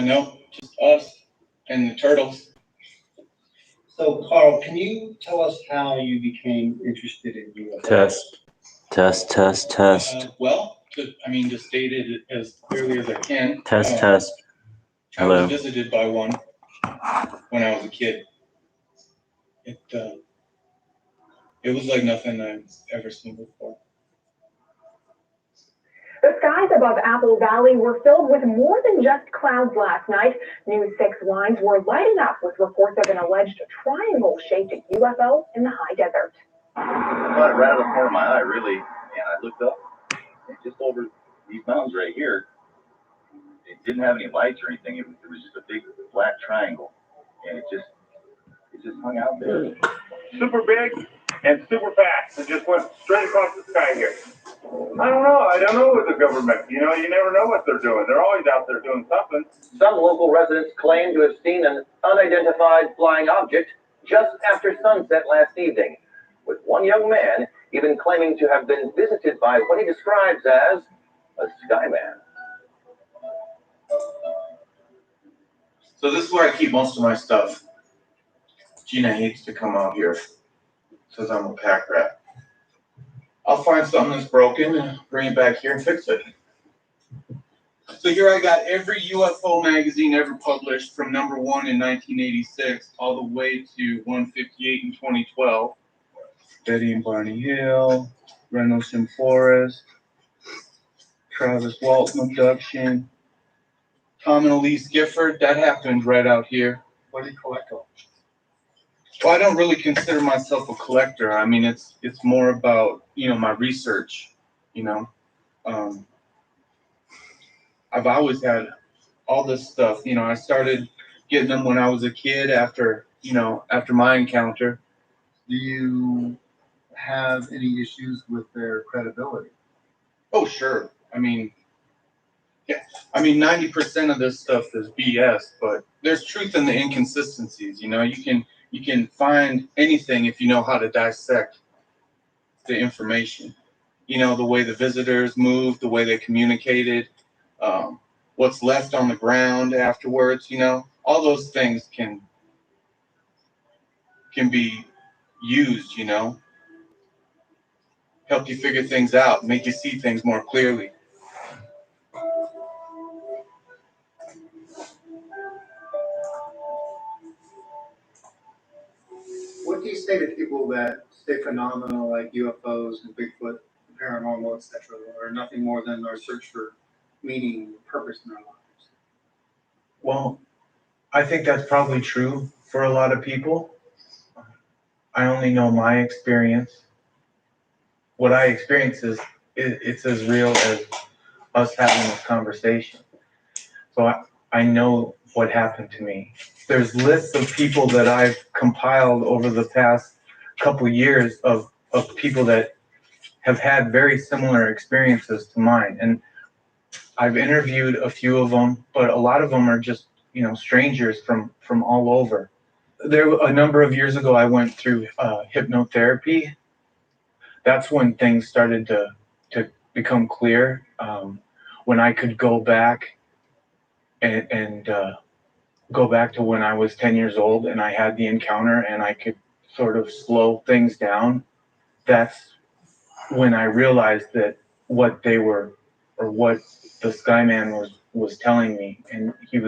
No, just us and the turtles. So, Carl, can you tell us how you became interested in UFOs? Test. To state it as clearly as I can. Test. I was Hello. visited by one when I was a kid. It was like nothing I've ever seen before. The skies above Apple Valley were filled with more than just clouds last night. News 6 lines were lighting up with reports of an alleged triangle-shaped UFO in the high desert. I saw it right out of the corner of my eye, really, and I looked up, and just over these mountains right here, it didn't have any lights or anything. It was just a big black triangle, and it just hung out there. Super big and super fast. It just went straight across the sky here. I don't know with the government. You never know what they're doing. They're always out there doing something. Some local residents claim to have seen an unidentified flying object just after sunset last evening, with one young man even claiming to have been visited by what he describes as a skyman. So this is where I keep most of my stuff. Gina hates to come out here. Says I'm a pack rat. I'll find something that's broken and bring it back here and fix it. So here I got every UFO magazine ever published from number 1 in 1986 all the way to 158 in 2012. Betty and Barney Hill, Rendlesham Forest, Travis Walton abduction, Tom and Elise Gifford. That happened right out here. What do you collect on? Well, I don't really consider myself a collector. I mean, it's more about, my research, I've always had all this stuff. I started getting them when I was a kid after my encounter. Do you have any issues with their credibility? Oh, sure. I mean, yeah. 90% of this stuff is BS, but there's truth in the inconsistencies. You can find anything if you know how to dissect the information. The way the visitors moved, the way they communicated, what's left on the ground afterwards. All those things can be used. Help you figure things out, make you see things more clearly. What do you say to people that say phenomena like UFOs and Bigfoot, paranormal, etc., are nothing more than our search for meaning and purpose in our lives? Well, I think that's probably true for a lot of people. I only know my experience. What I experience it's as real as us having this conversation. So I know what happened to me. There's lists of people that I've compiled over the past couple years of people that have had very similar experiences to mine. And I've interviewed a few of them, but a lot of them are just, strangers from all over. A number of years ago, I went through hypnotherapy. That's when things started to become clear. When I could go back and go back to when I was 10 years old and I had the encounter and I could sort of slow things down. That's when I realized that what they were, or what the Skyman was telling me, and he was